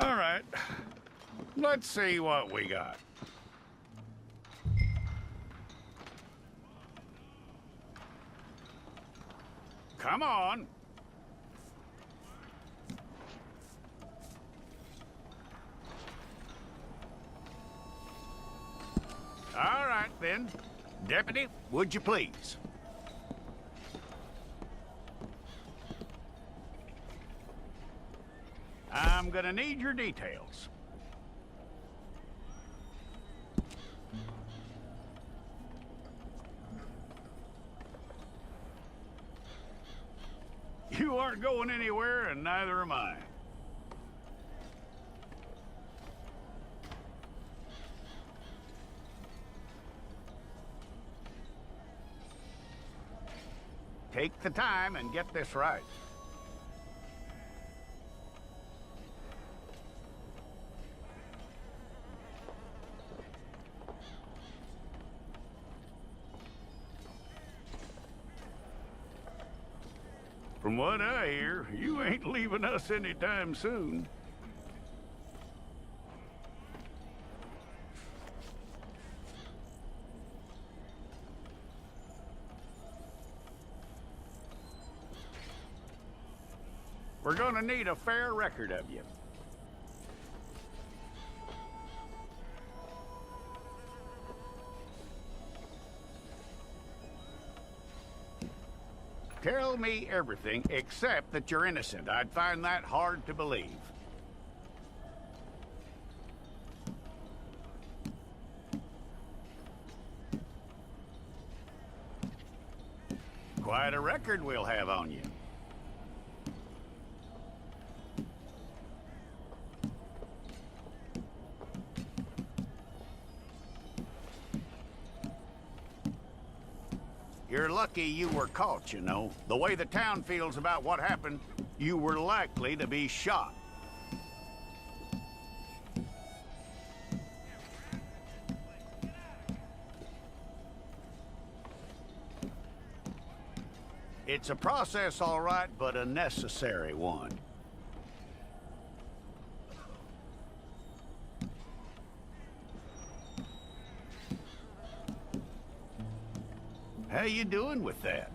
All right. Let's see what we got. Come on. All right, then. Deputy, would you please? I'm gonna need your details. You aren't going anywhere, and neither am I. Take the time and get this right. From what I hear, you ain't leaving us anytime soon. We're gonna need a fair record of you. Tell me everything except that you're innocent. I'd find that hard to believe. Quite a record we'll have on you. You're lucky you were caught, you know. The way the town feels about what happened, you were likely to be shot. It's a process, all right, but a necessary one. How you doing with that?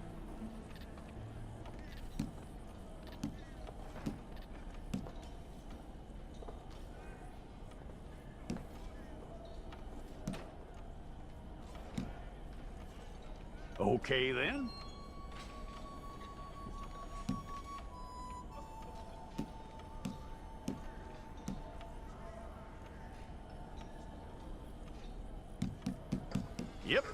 Okay, then. Yep.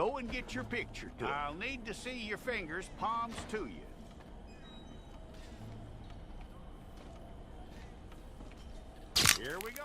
go and get your picture took. I'll need to see your fingers, palms to you. Here we go.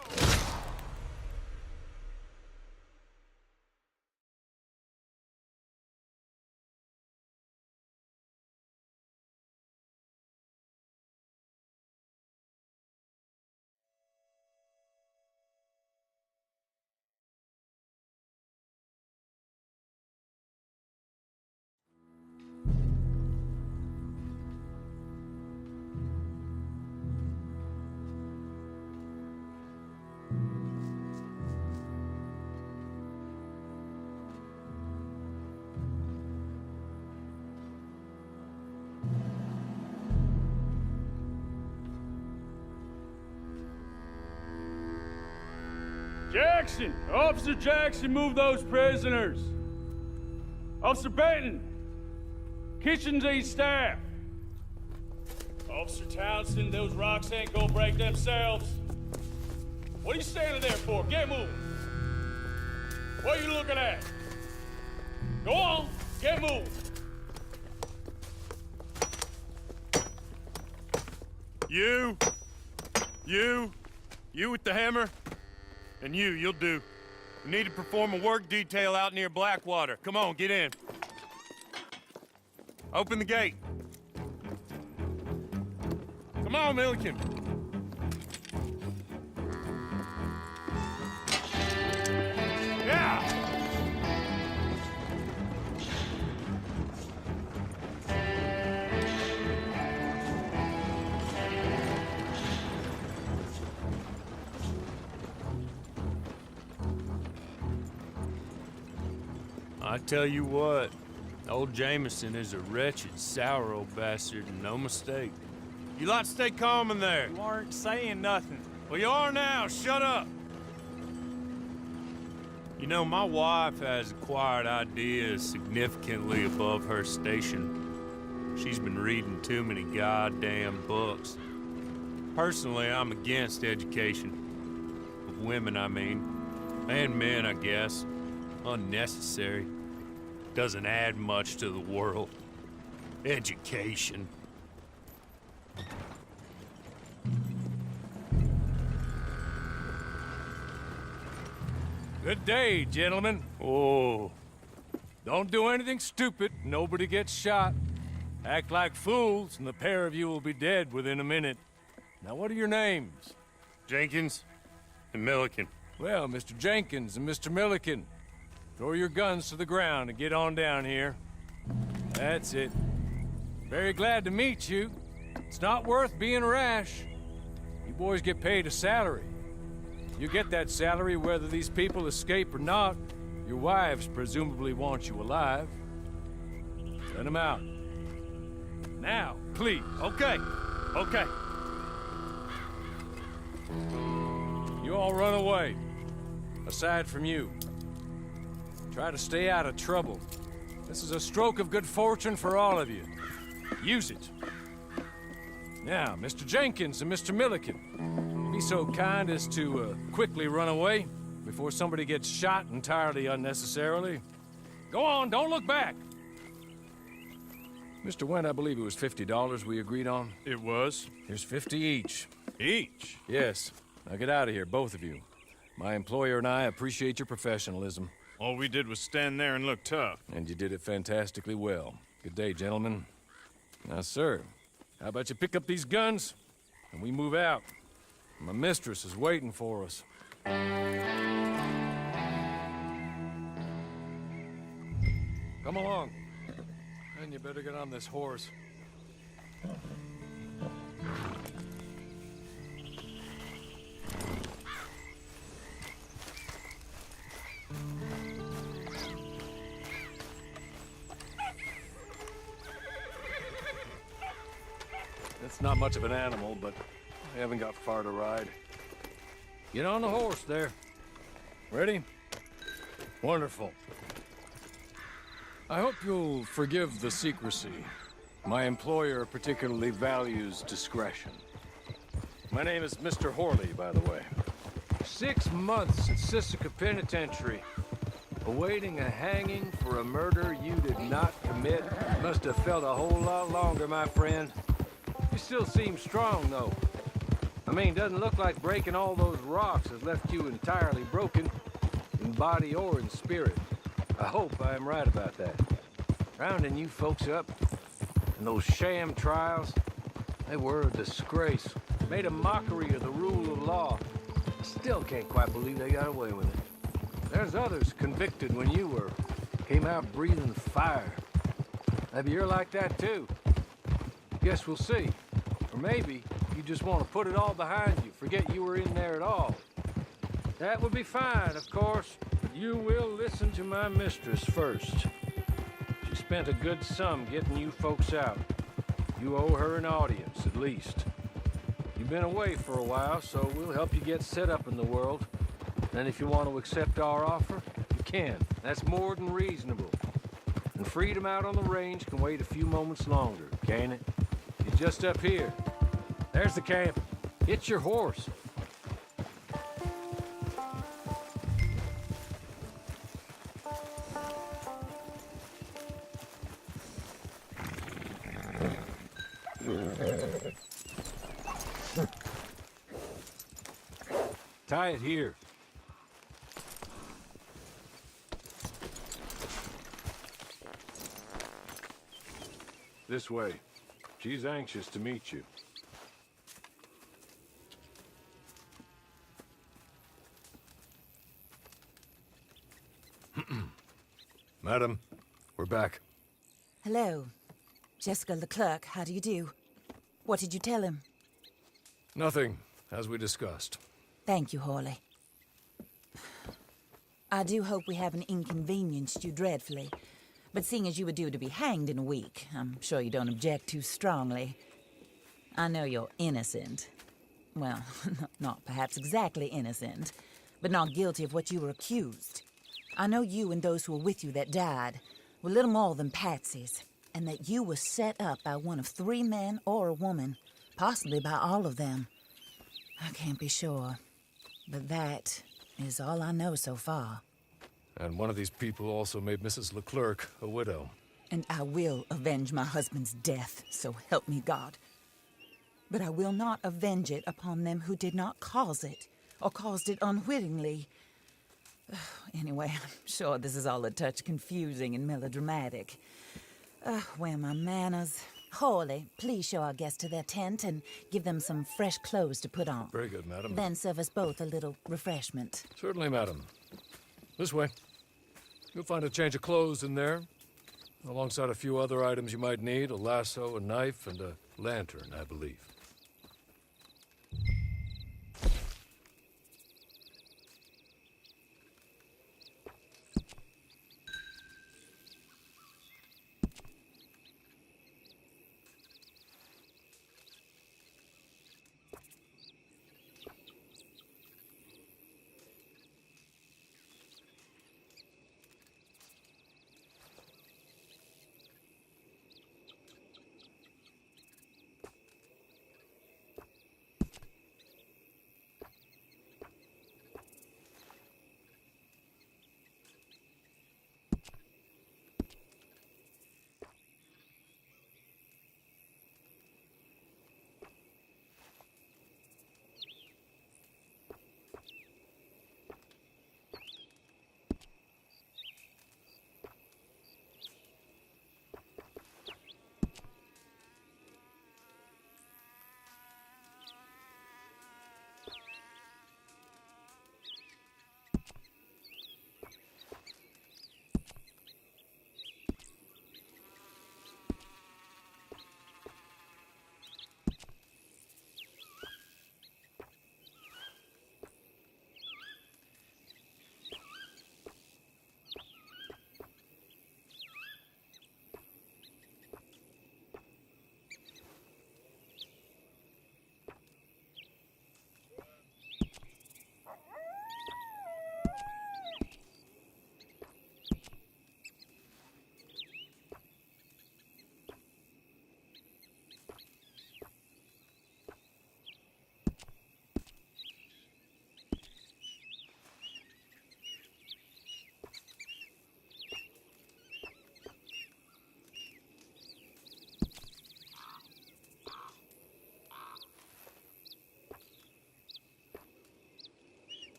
Jackson! Officer Jackson, move those prisoners! Officer Benton! Kitchens aid staff! Officer Townsend, those rocks ain't gonna break themselves. What are you standing there for? Get moving! What are you looking at? Go on, get moving! You with the hammer? And you'll do. We need to perform a work detail out near Blackwater. Come on, get in. Open the gate. Come on, Milliken. Yeah! I tell you what, old Jameson is a wretched, sour old bastard, and no mistake. You lot stay calm in there. You aren't saying nothing. Well, you are now. Shut up. You know, my wife has acquired ideas significantly above her station. She's been reading too many goddamn books. Personally, I'm against education. Of women, I mean. And men, I guess. Unnecessary. Doesn't add much to the world. Education. Good day, gentlemen. Oh. Don't do anything stupid. Nobody gets shot. Act like fools, and the pair of you will be dead within a minute. Now, what are your names? Jenkins and Milliken. Well, Mr. Jenkins and Mr. Milliken, throw your guns to the ground and get on down here. That's it. Very glad to meet you. It's not worth being rash. You boys get paid a salary. You get that salary whether these people escape or not. Your wives presumably want you alive. Send them out. Now, please. Okay. You all run away. Aside from you. Try to stay out of trouble. This is a stroke of good fortune for all of you. Use it. Now, Mr. Jenkins and Mr. Milliken, be so kind as to quickly run away before somebody gets shot entirely unnecessarily. Go on, don't look back. Mr. Wendt, I believe it was $50 we agreed on. It was. Here's 50 each. Each? Yes. Now get out of here, both of you. My employer and I appreciate your professionalism. All we did was stand there and look tough. And you did it fantastically well. Good day, gentlemen. Now, sir, how about you pick up these guns and we move out? My mistress is waiting for us. Come along. And you better get on this horse. It's not much of an animal, but I haven't got far to ride. Get on the horse there. Ready? Wonderful. I hope you'll forgive the secrecy. My employer particularly values discretion. My name is Mr. Horley, by the way. 6 months at Sisika Penitentiary. awaiting a hanging for a murder you did not commit. Must have felt a whole lot longer, my friend. You still seem strong, though. I mean, doesn't look like breaking all those rocks has left you entirely broken, in body or in spirit. I hope I am right about that. Rounding you folks up, and those sham trials, they were a disgrace. Made a mockery of the rule of law. I still can't quite believe they got away with it. There's others convicted when you were. Came out breathing fire. Maybe you're like that too. Guess we'll see. Or maybe you just want to put it all behind you, forget you were in there at all. That would be fine, of course, but you will listen to my mistress first. She spent a good sum getting you folks out. You owe her an audience, at least. You've been away for a while, so we'll help you get set up in the world. And if you want to accept our offer, you can. That's more than reasonable. And freedom out on the range can wait a few moments longer, can't it? You're just up here. There's the camp. It's your horse. Tie it here. This way. She's anxious to meet you. Madam, we're back. Hello. Jessica Leclerc, how do you do? What did you tell him? Nothing, as we discussed. Thank you, Hawley. I do hope we haven't inconvenienced you dreadfully. But seeing as you were due to be hanged in a week, I'm sure you don't object too strongly. I know you're innocent. Well, not perhaps exactly innocent, but not guilty of what you were accused. I know you and those who were with you that died were little more than patsies, and that you were set up by one of 3 men or a woman, possibly by all of them. I can't be sure, but that is all I know so far. And one of these people also made Mrs. Leclerc a widow. And I will avenge my husband's death, so help me God. But I will not avenge it upon them who did not cause it, or caused it unwittingly. Anyway, I'm sure this is all a touch confusing and melodramatic. Where are my manners? Hawley, please show our guests to their tent and give them some fresh clothes to put on. Very good, madam. Then serve us both a little refreshment. Certainly, madam. This way. You'll find a change of clothes in there, alongside a few other items you might need, a lasso, a knife, and a lantern, I believe.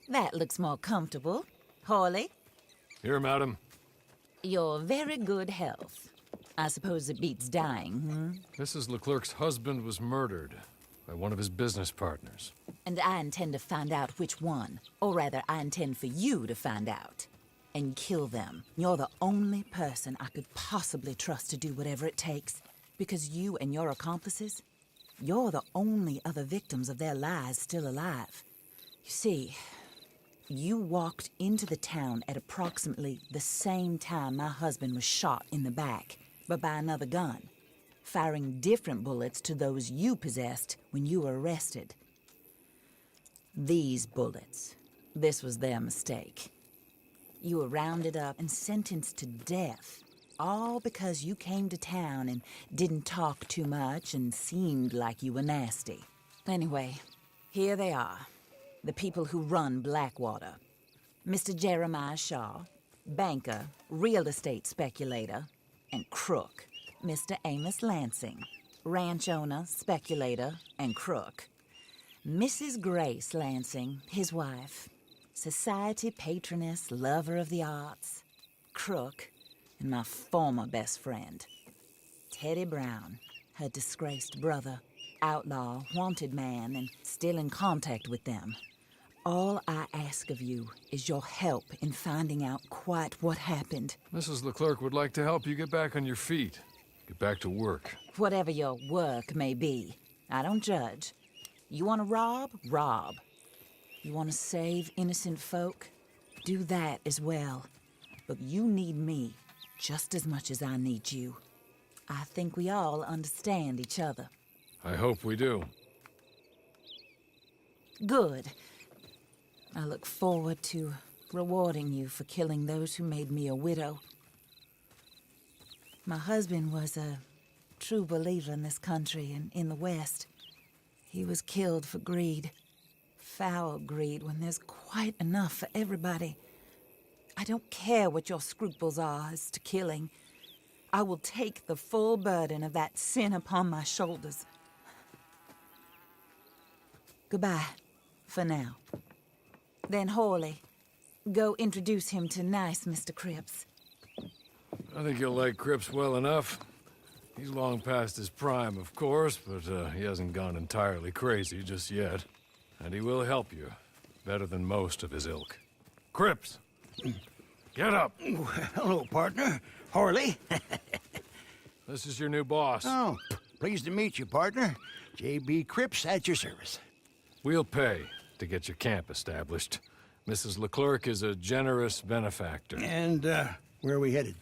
That looks more comfortable. Hawley, Here, madam. your very good health. I suppose it beats dying, hmm? Mrs. Leclerc's husband was murdered by one of his business partners. And I intend to find out which one. Or rather, I intend for you to find out. And kill them. You're the only person I could possibly trust to do whatever it takes. Because you and your accomplices, you're the only other victims of their lies still alive. You see, you walked into the town at approximately the same time my husband was shot in the back, but by another gun, firing different bullets to those you possessed when you were arrested. These bullets, this was their mistake. You were rounded up and sentenced to death, all because you came to town and didn't talk too much and seemed like you were nasty. Anyway, here they are, the people who run Blackwater. Mr. Jeremiah Shaw, banker, real estate speculator, and crook. Mr. Amos Lansing, ranch owner, speculator, and crook. Mrs. Grace Lansing, his wife, society patroness, lover of the arts, crook, and my former best friend. Teddy Brown, her disgraced brother, outlaw, wanted man, and still in contact with them. All I ask of you is your help in finding out quite what happened. Mrs. Leclerc would like to help you get back on your feet. Get back to work. Whatever your work may be, I don't judge. You want to rob? Rob. You want to save innocent folk? Do that as well. But you need me just as much as I need you. I think we all understand each other. I hope we do. Good. I look forward to rewarding you for killing those who made me a widow. My husband was a true believer in this country and in the West. He was killed for greed. Foul greed when there's quite enough for everybody. I don't care what your scruples are as to killing. I will take the full burden of that sin upon my shoulders. Goodbye, for now. Then Hawley, go introduce him to nice Mr. Cripps. I think you'll like Cripps well enough. He's long past his prime, of course, but he hasn't gone entirely crazy just yet. And he will help you, better than most of his ilk. Cripps! Get up! Hello, partner. Harley. This is your new boss. Oh, pleased to meet you, partner. J.B. Cripps at your service. We'll pay to get your camp established. Mrs. Leclerc is a generous benefactor. And, where are we headed?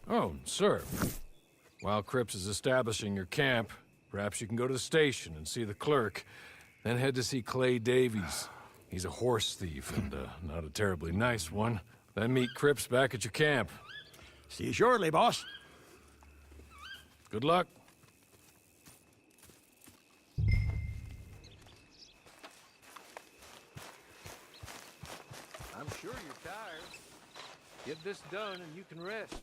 Oh, sir. While Cripps is establishing your camp, perhaps you can go to the station and see the clerk, then head to see Clay Davies. He's a horse thief, and not a terribly nice one. Then meet Cripps back at your camp. See you shortly, boss. Good luck. I'm sure you're tired. Get this done and you can rest.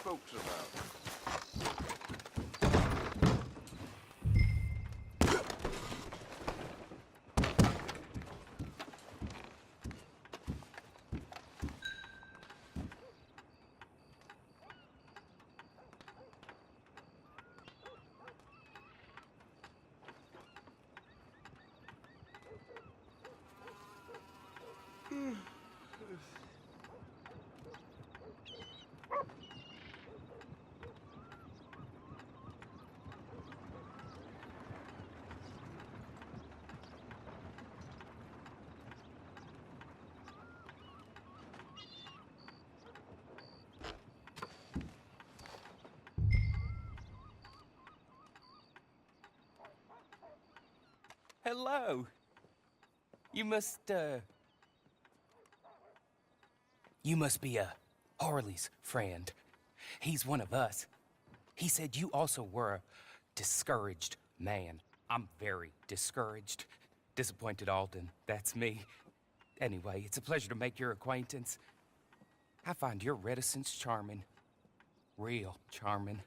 folks about? Hello. You must be Harley's friend. He's one of us. He said you also were a discouraged man. I'm very discouraged. Disappointed Alden, that's me. Anyway, it's a pleasure to make your acquaintance. I find your reticence charming. Real charming.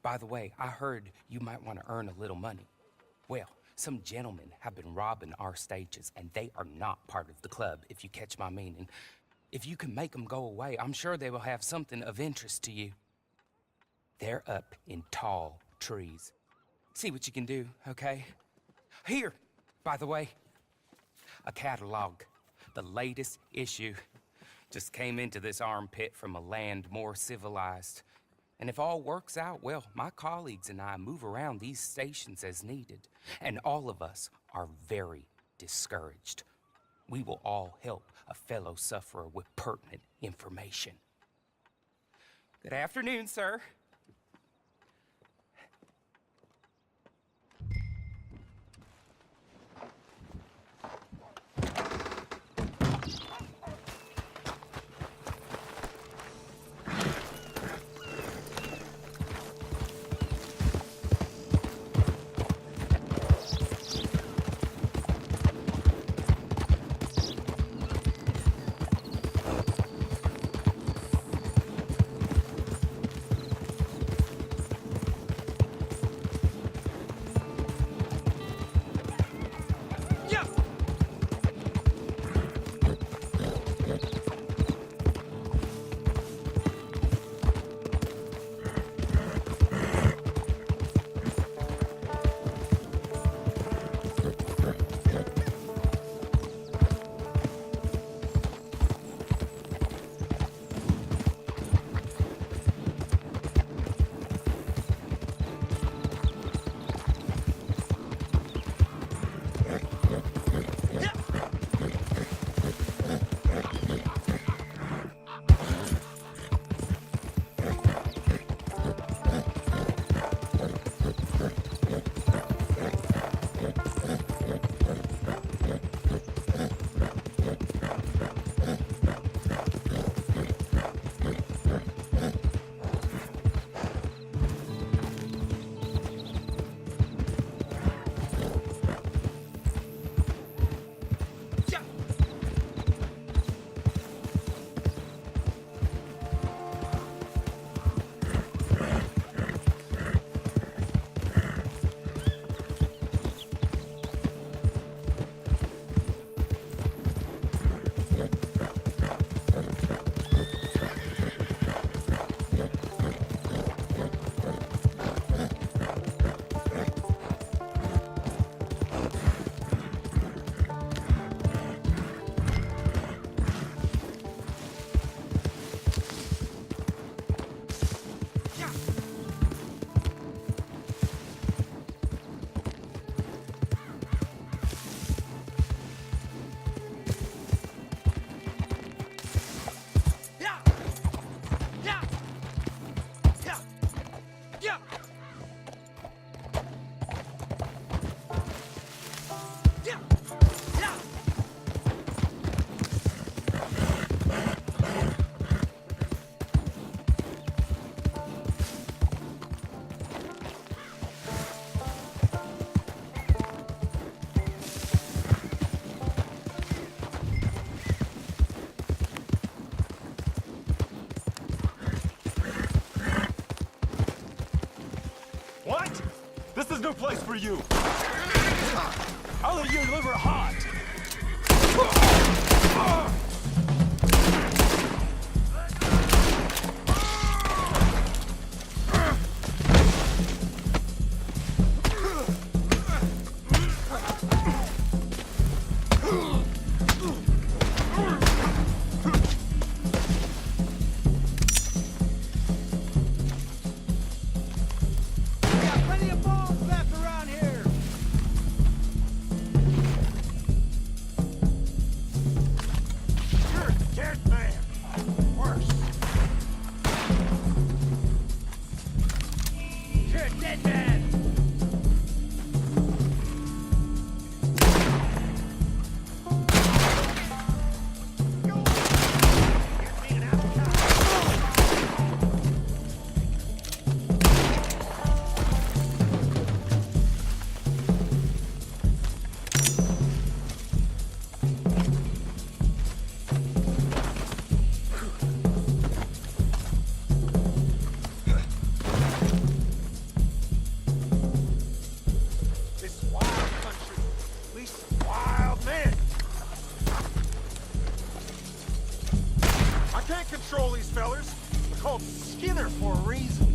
By the way, I heard you might want to earn a little money. Well, some gentlemen have been robbing our stages, and they are not part of the club, if you catch my meaning. If you can make them go away, I'm sure they will have something of interest to you. They're up in tall trees. See what you can do, okay? Here, by the way, a catalog. The latest issue. Just came into this armpit from a land more civilized. And if all works out, well, my colleagues and I move around these stations as needed. And all of us are very discouraged. We will all help a fellow sufferer with pertinent information. Good afternoon, sir. no place for you. I'll eat your liver hot. Control these fellers. They're called Skinner for a reason.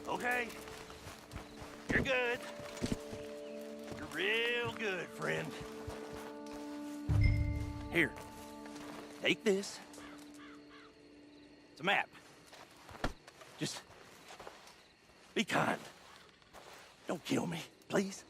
Okay. You're good. You're real good, friend. Here. Take this. It's a map. Just be kind. Don't kill me, please.